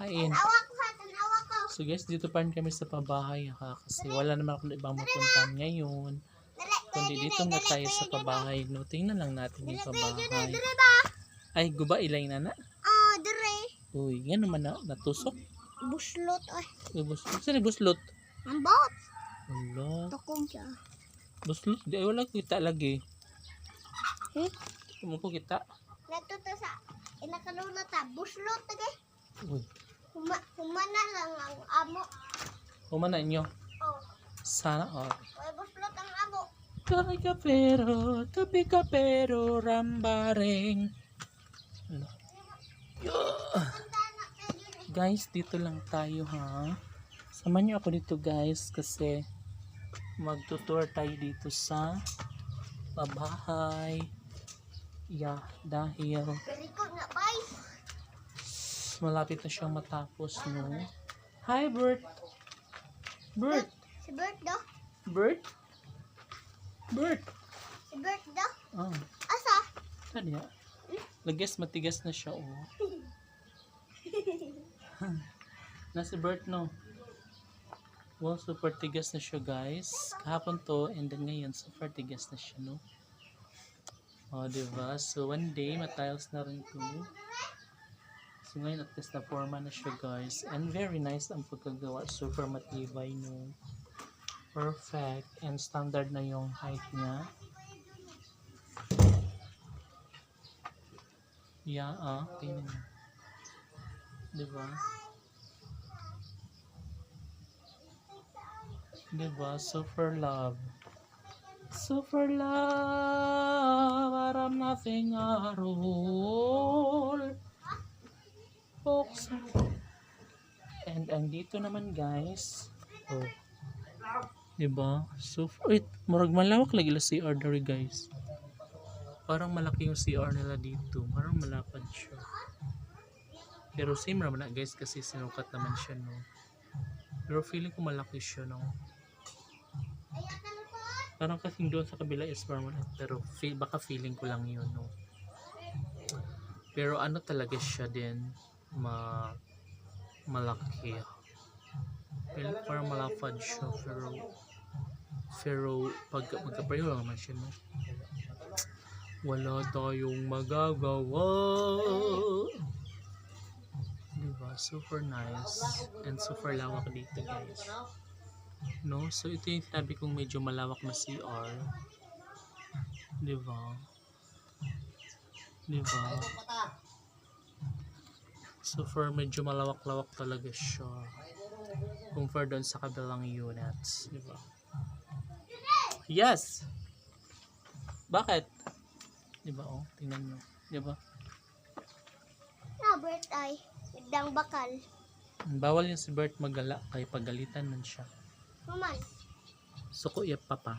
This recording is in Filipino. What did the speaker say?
kain. Tanawa ko ha, tanawa ko. So guys, dito pa rin kami sa pabahay ha, kasi wala naman ako ibang mapuntahan ngayon. Kundi dito na tayo sa pabahay. No, tingnan lang natin yung pabahay. Dire ba? Ay, guba ilay na na. Dire. Uy, yan naman na, natusok. Buslot ay. Uy, buslot. Saan yung buslot? Ang bot. Wala. Tukong siya. Buslot? Di, ay, wala kita lagi. Hmm? Mo ko kita. Natuto sa inakalula ta. Buslot tagay. Uy, Humana lang ang amo. kumana inyo. Oh. Sana all. Ay, buslot ang amo. Kape kapero, rambareng. Ano? Guys, dito lang tayo ha. Samahan niyo ako dito guys kasi magtutour tayo dito sa pabahay. Yeah, dahil Very good nga, bye. malapit na siyang matapos, no? Hi, Bert! Bert! Si Bert do. Bert? Bert! Si Bert do. Ah, Asa? saan niya? Lagas matigas na siya, oh. Nasa Bert, no? Wow, super tigas na siya, guys. Kahapon to, and then ngayon, super tigas na siya, no? Oh, diba? So, one day, matiles na rin to. So, ngayon, at least na-forma na siya, guys. And very nice ang pagkagawa. Super matibay, no? Perfect. And standard na yung height niya. Yeah, tingnan niyo. Diba? Diba? Super love. Super love, aram nothing at all. Folks. And andito naman guys. Oh. Diba? So, wait, murag malawak lagi la CR dari guys. Parang malaki yung CR nila dito. Parang malapad siya. Pero same naman na guys kasi sinukat naman siya, no. Pero feeling ko malaki siya, no. Parang kasing doon sa kabila is permanent, pero baka feeling ko lang yun, no. Pero ano talaga siya din, malaki. Pero parang malapad siya, pero pag magkapareho lang naman siya, no. Wala tayong magagawa. Diba? Super nice and super lawak dito guys. No? So ito yung sabi kong medyo malawak na CR. Diba? Diba? Super medyo malawak-lawak talaga siya. Compare doon sa kabilang units. Diba? Yes! Bakit? Diba? Oh, tingnan nyo. Diba? Na Bert ay. Idang bakal. Bawal yung si Bert magala kay pagalitan man siya. Maman. Suko iya papa.